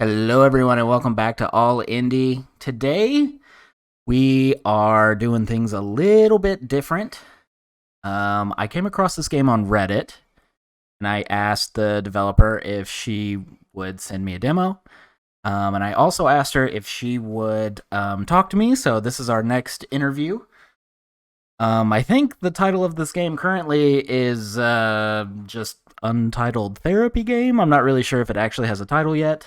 Hello, everyone, and welcome back to All Indie. Today, we are doing things a little bit different. I came across this game on Reddit, and I asked the developer if she would send me a demo. And I also asked her if she would talk to me. So this is our next interview. I think the title of this game currently is just Untitled Therapy Game. I'm not really sure if it actually has a title yet.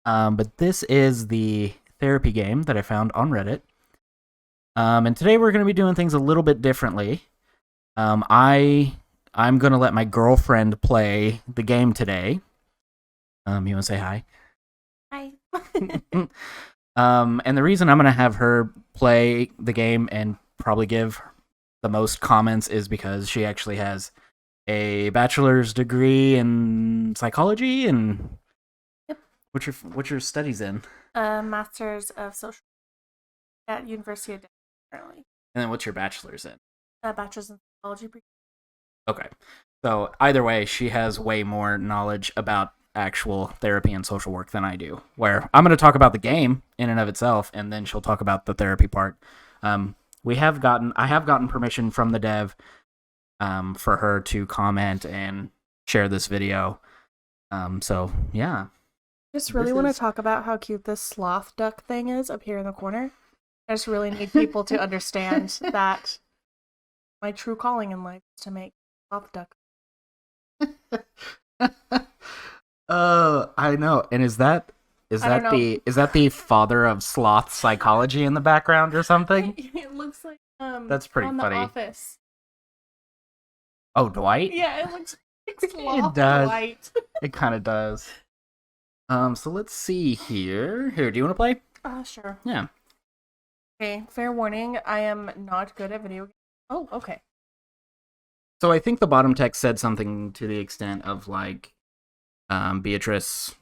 But this is the therapy game that I found on Reddit. And today we're going to be doing things a little bit differently. I'm going to let my girlfriend play the game today. You want to say hi? Hi. And the reason I'm going to have her play the game and probably give the most comments is because she actually has a bachelor's degree in psychology. And Yep. what's your studies in? Master's of Social at University of Denver currently. And then what's your bachelor's in? Bachelor's in Psychology. Okay. So either way, she has way more knowledge about actual therapy and social work than I do. Where I'm going to talk about the game in and of itself, and then she'll talk about the therapy part. I have gotten permission from the dev for her to comment and share this video. So yeah. Just really want to talk about how cute this sloth duck thing is up here in the corner. I just really need people to understand that my true calling in life is to make sloth duck. I know. And is that the father of sloth psychology in the background or something? It looks like That's pretty on funny. The Office. Oh, Dwight? Yeah, it looks like sloth It does. Dwight. It kind of does. So let's see here. Here, do you want to play? Sure. Yeah. Okay, fair warning, I am not good at video games. Oh, okay. So I think the bottom text said something to the extent of like, Beatrice,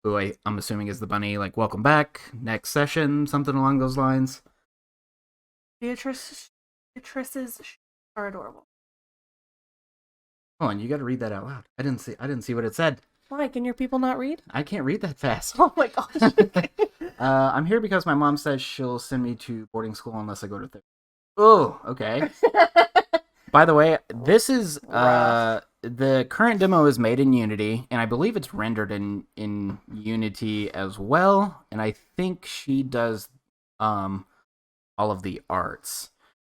who I'm assuming is the bunny, like, welcome back, next session, something along those lines. Beatrice's are adorable. Hold on, you got to read that out loud. I didn't see what it said. Why? Can your people not read? I can't read that fast. Oh my gosh. I'm here because my mom says she'll send me to boarding school unless I go to therapy. Oh, okay. By the way, this is the current demo is made in Unity, and I believe it's rendered in Unity as well. And I think she does all of the arts.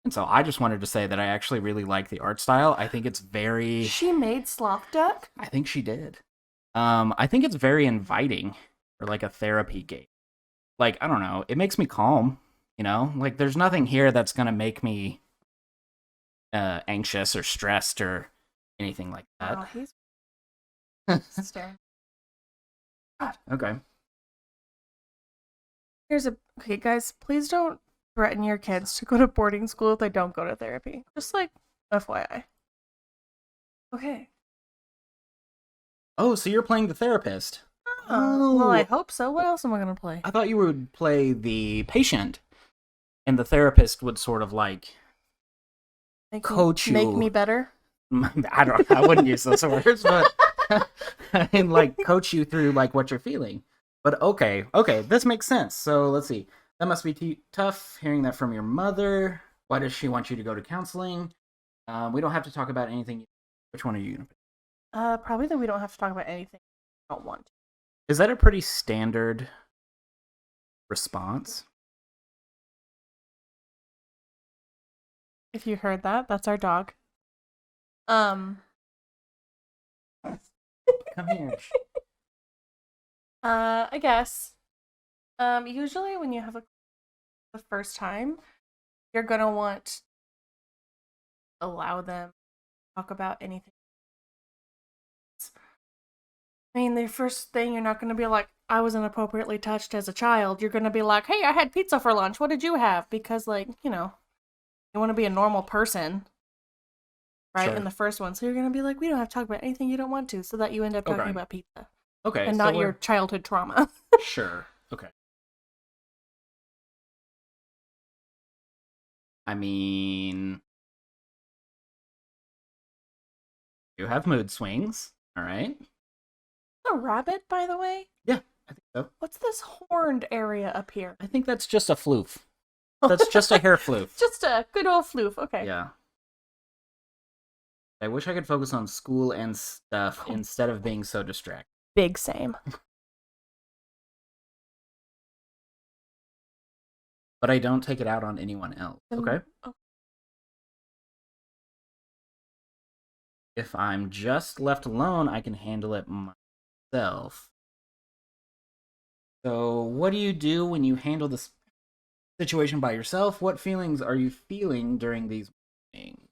And so I just wanted to say that I actually really like the art style. I think it's very. She made Sloth Duck? I think she did. I think it's very inviting for like a therapy game. Like, I don't know, it makes me calm, you know? Like, there's nothing here that's gonna make me anxious or stressed or anything like that. Oh, he's staring. Okay. Okay, guys, please don't threaten your kids to go to boarding school if they don't go to therapy. Just like FYI. Okay. Oh, so you're playing the therapist. Oh, well, I hope so. What else am I gonna play? I thought you would play the patient, and the therapist would sort of like coach you. Make me better? I wouldn't use those words, but and like coach you through like what you're feeling. But okay, this makes sense. So let's see. That must be tough hearing that from your mother. Why does she want you to go to counseling? We don't have to talk about anything. Which one are you gonna pick? Probably that we don't have to talk about anything I don't want to. Is that a pretty standard response? If you heard that, that's our dog. Come here. I guess. Usually when you have the first time, you're gonna want to allow them to talk about anything. I mean, the first thing, you're not gonna be like, I was inappropriately touched as a child. You're gonna be like, hey, I had pizza for lunch. What did you have? Because, like, you know, you want to be a normal person, right? Sure. In the first one. So you're gonna be like, we don't have to talk about anything you don't want to, so that you end up talking about pizza. Okay. And not your childhood trauma. Sure. Okay. I mean, you have mood swings, all right? A rabbit, by the way? Yeah, I think So What's this horned area up here? I think that's just a floof. That's just a hair floof. Just a good old floof. Okay. Yeah. I wish I could focus on school and stuff instead of being so distracted. Big same. But I don't take it out on anyone else. Okay. Oh. If I'm just left alone, I can handle it myself. So, what do you do when you handle this situation by yourself? What feelings are you feeling during these meetings?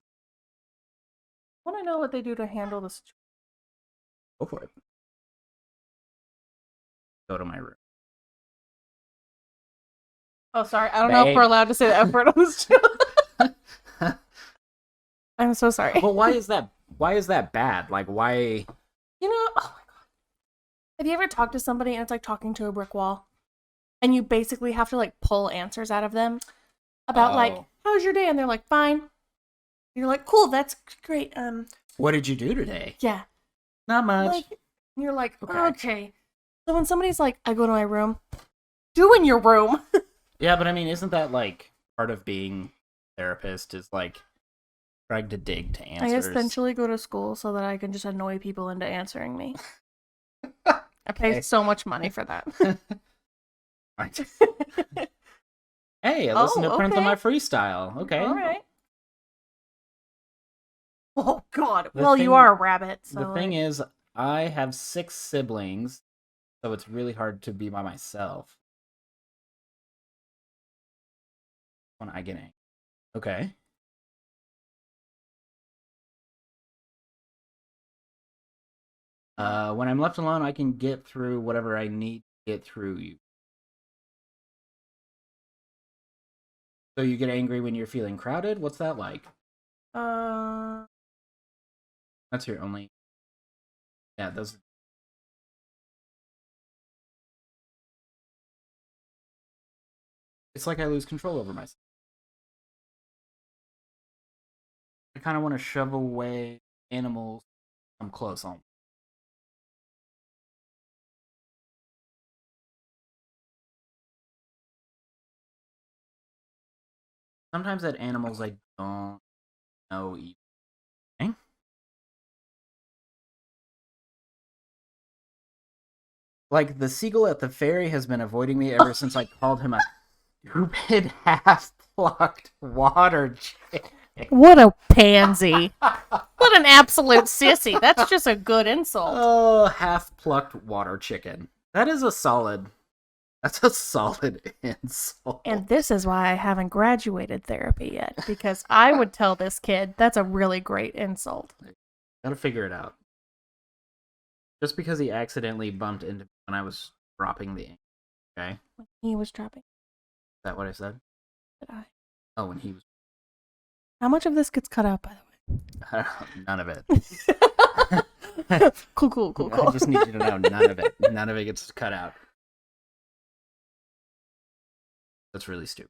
I want to know what they do to handle this. Go for it. Go to my room. Oh, sorry. I don't know if we're allowed to say the F word on this show. I'm so sorry. Well, why is that? Why is that bad? Like, why? You know, oh my god. Have you ever talked to somebody and it's like talking to a brick wall? And you basically have to like pull answers out of them about like, how's your day? And they're like, fine. You're like, cool, that's great. What did you do today? Yeah. Not much. Like, you're like, okay. So when somebody's like, I go to my room, do in your room. Yeah, but I mean, isn't that like part of being a therapist is like trying to dig to answers? I essentially go to school so that I can just annoy people into answering me. I pay so much money for that. Hey, I listened to Prince on my freestyle. Okay. All right. Oh, God. You are a rabbit. So the thing is, I have 6 siblings, so it's really hard to be by myself. When I get angry. Okay. When I'm left alone, I can get through whatever I need to get through you. So you get angry when you're feeling crowded? What's that like? That's your only... Yeah, those... It's like I lose control over myself. I kind of want to shove away animals I'm close on. Sometimes at animals I don't know even. Like, the seagull at the ferry has been avoiding me ever since I called him a stupid half-plucked water chicken. What a pansy. What an absolute sissy. That's just a good insult. Oh, half-plucked water chicken. That's a solid insult. And this is why I haven't graduated therapy yet, because I would tell this kid that's a really great insult. Gotta figure it out. Just because he accidentally bumped into me when I was dropping the ink. Okay? He was dropping. Is that what I said? Did I? Oh, when he was... How much of this gets cut out, by the way? None of it. Cool. I just need you to know, none of it. None of it gets cut out. That's really stupid.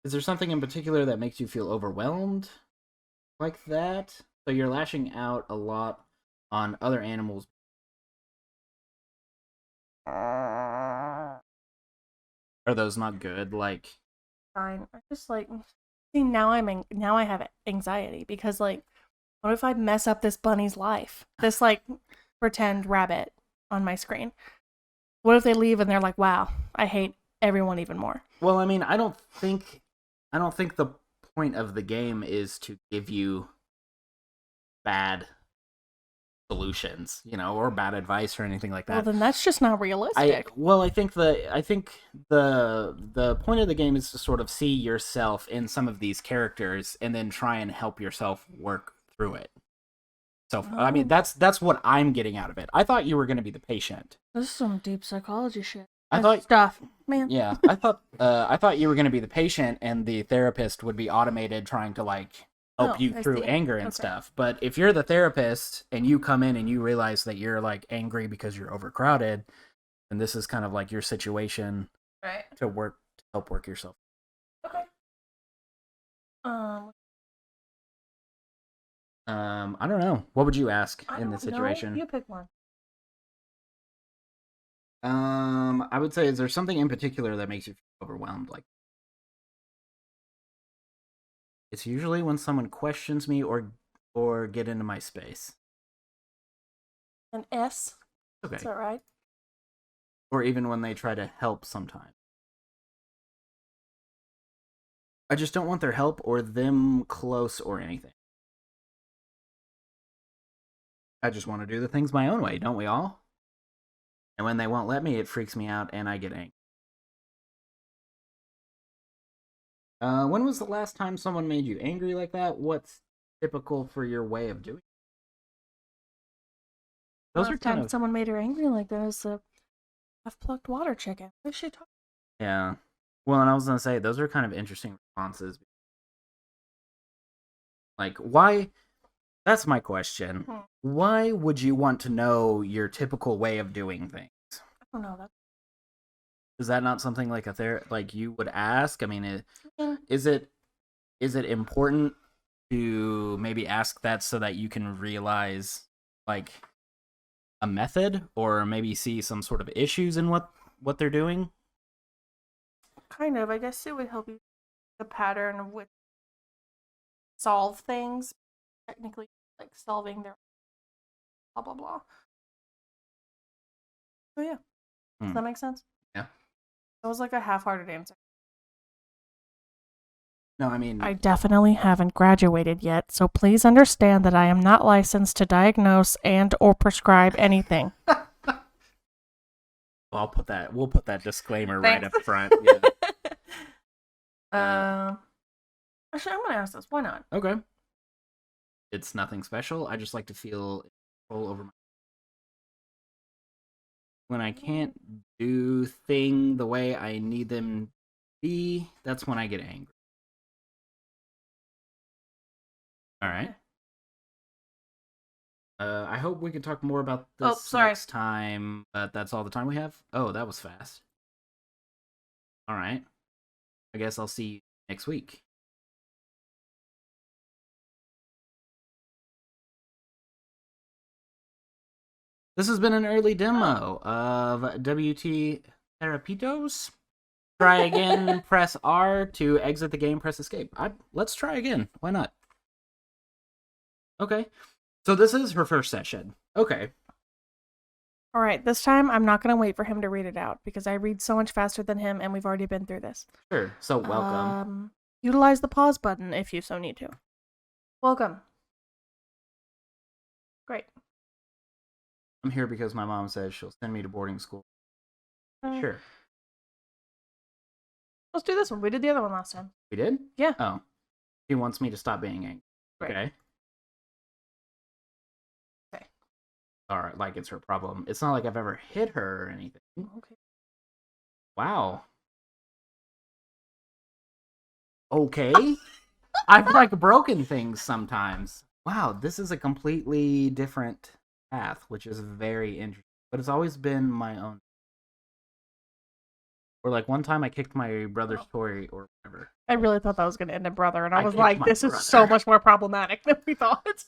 Is there something in particular that makes you feel overwhelmed like that? So you're lashing out a lot on other animals. Are those not good? Like, fine. I just like see now I have anxiety because like, what if I mess up this bunny's life? This like pretend rabbit on my screen. What if they leave and they're like, "Wow, I hate everyone even more." Well, I mean, I don't think the point of the game is to give you bad solutions, or bad advice or anything like that. Well, then that's just not realistic. I think the point of the game is to sort of see yourself in some of these characters and then try and help yourself work through it. So, I mean, that's what I'm getting out of it. I thought you were going to be the patient. This is some deep psychology shit. I thought stuff, man. Yeah, I thought you were going to be the patient and the therapist would be automated trying to like help you through anger and stuff. But if you're the therapist and you come in and you realize that you're like angry because you're overcrowded, and this is kind of like your situation, right? To help work yourself. Okay. I don't know. What would you ask in this situation? You pick one. I would say, is there something in particular that makes you feel overwhelmed? Like, it's usually when someone questions me or get into my space. An S. Is Okay. that right? Or even when they try to help sometimes. I just don't want their help or them close or anything. I just want to do the things my own way, don't we all? And when they won't let me, it freaks me out and I get angry. When was the last time someone made you angry like that? What's typical for your way of doing it? Those are Last kind time of, someone made her angry like that was a half-plucked water chicken. What is she talking? yeah. Well, and I was going to say, those are kind of interesting responses. Like, why? That's my question. Hmm. Why would you want to know your typical way of doing things? I don't know that. Is that not something like like you would ask? I mean, Yeah. is it is it important to maybe ask that so that you can realize like a method or maybe see some sort of issues in what they're doing? Kind of. I guess it would help you the pattern of which solve things. Technically, like solving their blah blah blah. Oh yeah. Does Hmm. that make sense? Yeah. That was like a half-hearted answer. No, I mean, I definitely haven't graduated yet, so please understand that I am not licensed to diagnose and or prescribe anything. I'll put that. We'll put that disclaimer right Thanks. up front. Yeah. um, actually, I'm gonna ask this. Why not? Okay. It's nothing special. I just like to feel control over my. When I can't do thing the way I need them to be, that's when I get angry. All right. I hope we can talk more about Oh, this sorry. next time, but that's all the time we have. Oh, that was fast. All right. I guess I'll see you next week. This has been an early demo of WT Therapitos. Try again, press R to exit the game, press escape. Let's try again. Why not? Okay. So this is her first session. Okay. All right, this time I'm not gonna wait for him to read it out because I read so much faster than him, and we've already been through this. Sure. So welcome. Utilize the pause button if you so need to. Welcome. Great. I'm here because my mom says she'll send me to boarding school. Uh, Sure. Let's do this one. We did the other one last time. We did? Yeah. Oh. She wants me to stop being angry. Great. Okay. Okay. All right, like it's her problem. It's not like I've ever hit her or anything. Okay. Wow. Okay. I've like broken things sometimes. Wow, this is a completely different path, which is very interesting. But it's always been my own. Or like one time I kicked my brother's toy or whatever. I really thought that was going to end in brother, and I I was kicked like, my this brother. is so much more problematic than we thought.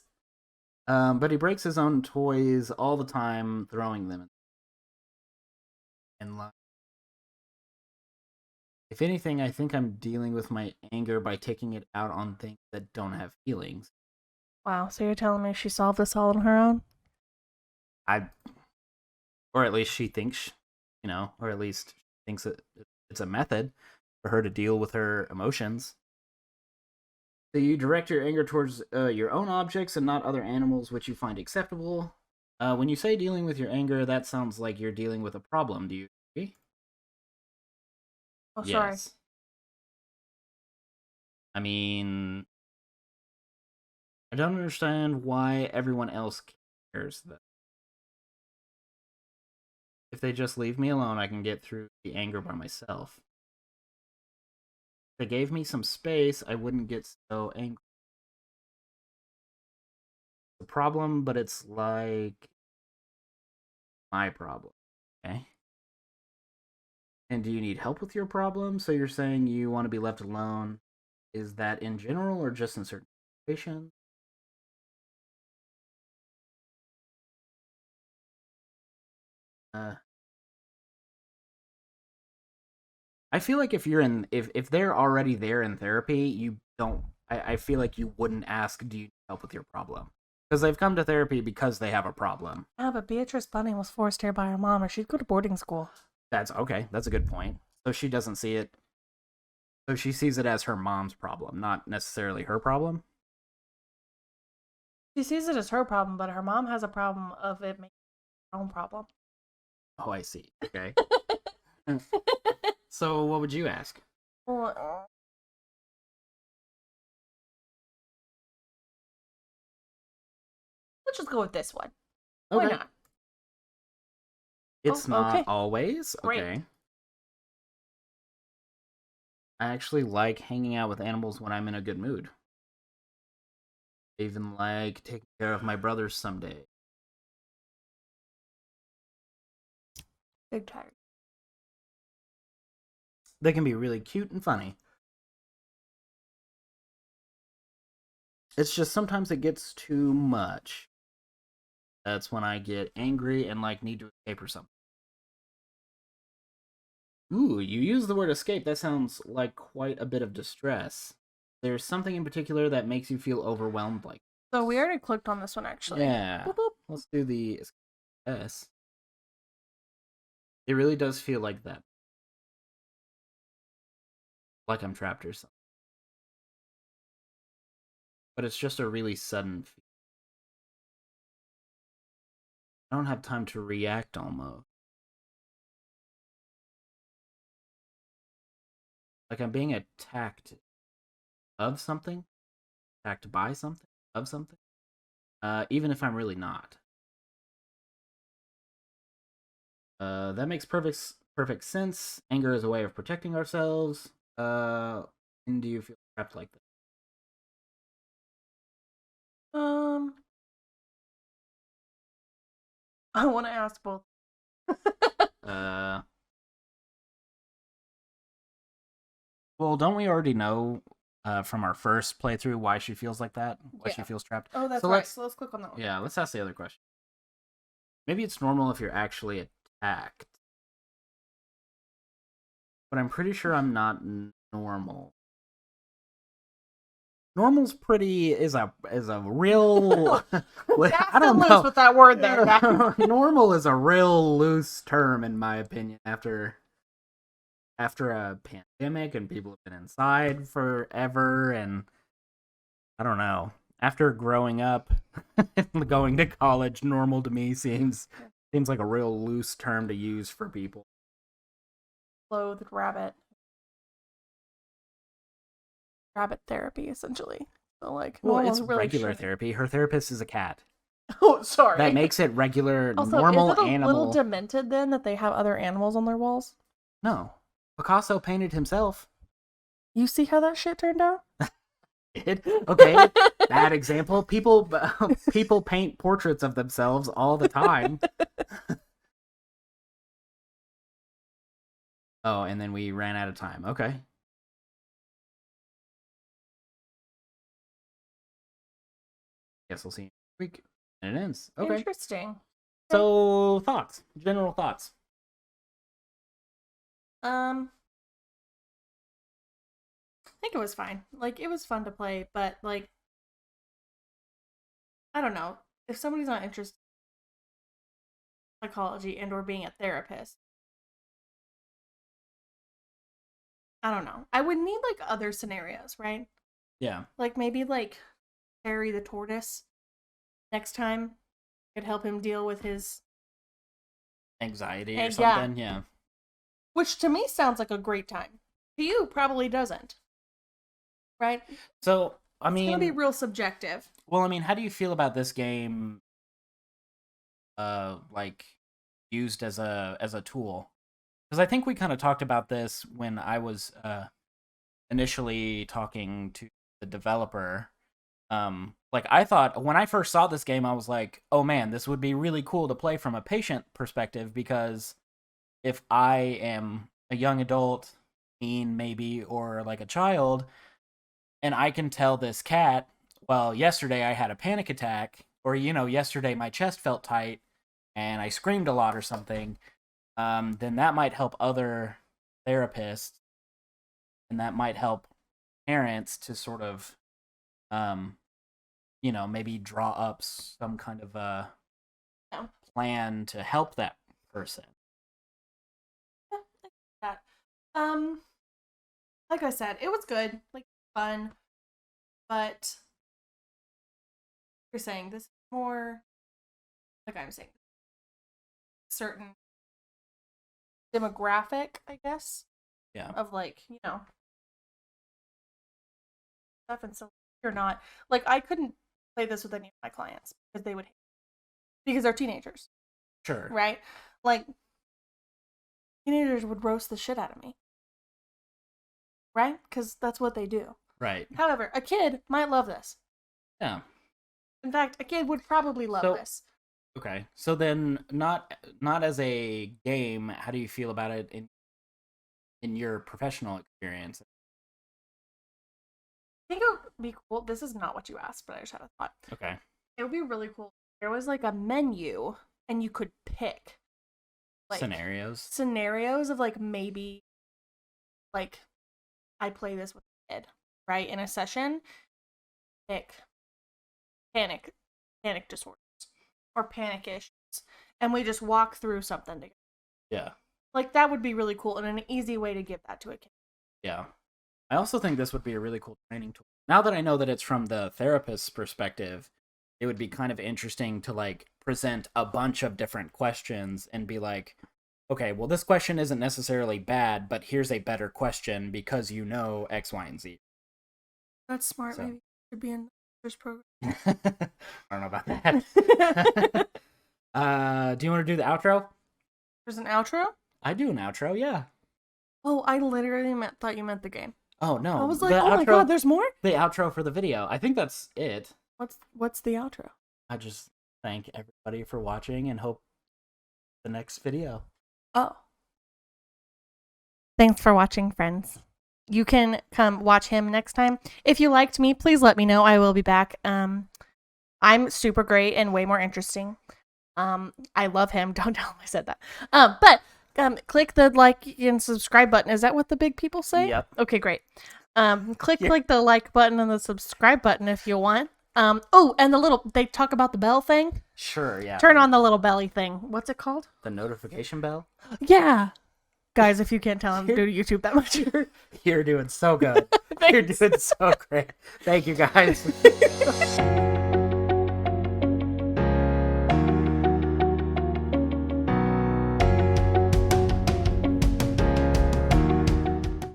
But he breaks his own toys all the time, throwing them. And if anything, I think I'm dealing with my anger by taking it out on things that don't have feelings. Wow, so you're telling me she solved this all on her own? I, or at least she thinks, or at least thinks that it's a method for her to deal with her emotions. So you direct your anger towards your own objects and not other animals, which you find acceptable. When you say dealing with your anger, that sounds like you're dealing with a problem. Do you agree? Oh, sorry. Yes. I mean, I don't understand why everyone else cares. Though. If they just leave me alone, I can get through the anger by myself. If they gave me some space, I wouldn't get so angry. The problem, but it's like my problem. Okay. And do you need help with your problem? So you're saying you want to be left alone. Is that in general or just in certain situations? I feel like if you're in if they're already there in therapy, you don't. I feel like you wouldn't ask, "Do you need help with your problem?" Because they've come to therapy because they have a problem. Yeah, but Beatrice Bunning was forced here by her mom, or she'd go to boarding school. That's okay. That's a good point. So she doesn't see it. So she sees it as her mom's problem, not necessarily her problem. She sees it as her problem, but her mom has a problem of it making her own problem. Oh, I see. Okay. So what would you ask? Well, let's just go with this one. Why Okay. not? It's Oh, not okay. always. Great. Okay. I actually like hanging out with animals when I'm in a good mood. I even like taking care of my brothers someday. Big tired. They can be really cute and funny. It's just sometimes it gets too much. That's when I get angry and like need to escape or something. Ooh, you use the word escape. That sounds like quite a bit of distress. There's something in particular that makes you feel overwhelmed like. So we already clicked on this one, actually. Yeah. Boop, boop. Let's do the S. It really does feel like that. Like I'm trapped or something. But it's just a really sudden feel. I don't have time to react almost. Like I'm being attacked of something, attacked by something, of something. Even if I'm really not. That makes perfect sense. Anger is a way of protecting ourselves. And do you feel trapped like that? I want to ask both. Uh, well, don't we already know from our first playthrough why she feels like that? Why she Yeah. feels trapped? Oh, that's So right. So let's click on that one. Yeah, let's ask the other question. Maybe it's normal if you're actually attacked, but I'm pretty sure I'm not normal. Normal's pretty is a real I don't loose know with that word there. Normal is a real loose term in my opinion after a pandemic and people have been inside forever, and I don't know, after growing up and going to college, normal to me seems like a real loose term to use for people. Clothed rabbit. Rabbit therapy, essentially. So, like, Well, normal it's really regular shouldn't. therapy. Her therapist is a cat. Oh, sorry. That makes it regular, Also, normal is it a animal. little demented then that they have other animals on their walls? No. Picasso painted himself. You see how that shit turned out? Okay, bad example. People paint portraits of themselves all the time. Oh, and then we ran out of time. Okay. Guess we'll see you next week. And it ends. Okay. Interesting. So, thoughts. General thoughts. I think it was fine. Like, it was fun to play, but, like, I don't know. If somebody's not interested in psychology and or being a therapist, I don't know. I would need, like, other scenarios, right? Yeah. Like, maybe, like, Harry the tortoise next time could help him deal with his Anxiety or yeah. something. Yeah. Which to me sounds like a great time. To you, probably doesn't. Right? So, I mean, it's gonna be real subjective. Well, I mean, how do you feel about this game like used as a tool? Because I think we kind of talked about this when I was initially talking to the developer. Like I thought when I first saw this game, I was like, oh man, this would be really cool to play from a patient perspective, because if I am a young adult, teen maybe, or like a child, and I can tell this cat, well, yesterday I had a panic attack, or yesterday my chest felt tight and I screamed a lot or something, then that might help other therapists and that might help parents to sort of, maybe draw up some kind of a Yeah. plan to help that person. Yeah, I get that. Um, like I said, it was good, like fun, but you're saying this is more like I'm saying certain demographic, I guess, Yeah. of like, stuff and so you're not like I couldn't play this with any of my clients because they would hate it because they're teenagers, Sure. right? Like teenagers would roast the shit out of me, right? Because that's what they do. Right. However, a kid might love this. Yeah. In fact, a kid would probably love this. Okay. So then not as a game, how do you feel about it in your professional experience? I think it would be cool. This is not what you asked, but I just had a thought. Okay. It would be really cool. There was like a menu and you could pick like scenarios of like maybe like I play this with a kid, right? In a session, pick panic disorders or panic issues. And we just walk through something together. Yeah. Like that would be really cool and an easy way to give that to a kid. Yeah. I also think this would be a really cool training tool. Now that I know that it's from the therapist's perspective, it would be kind of interesting to like present a bunch of different questions and be like, okay, well, this question isn't necessarily bad, but here's a better question because you know X, Y, and Z. That's smart. So. Maybe it could be in this program. I don't know about that. Do you want to do the outro? There's an outro? I do an outro, yeah. Oh, I literally thought you meant the game. Oh, no. I was like, oh my god, there's more? The outro for the video. I think that's it. What's the outro? I just thank everybody for watching and hope the next video. Oh. Thanks for watching, friends. You can come watch him next time. If you liked me, please let me know. I will be back. I'm super great and way more interesting. I love him. Don't tell him I said that. But click the like and subscribe button. Is that what the big people say? Yep. Okay, great. Click the like button and the subscribe button if you want. Oh, and they talk about the bell thing. Sure, yeah. Turn on the little belly thing. What's it called? The notification bell? Yeah. Guys, if you can't tell, I'm doing YouTube that much. You're doing so good. You're doing so great. Thank you, guys.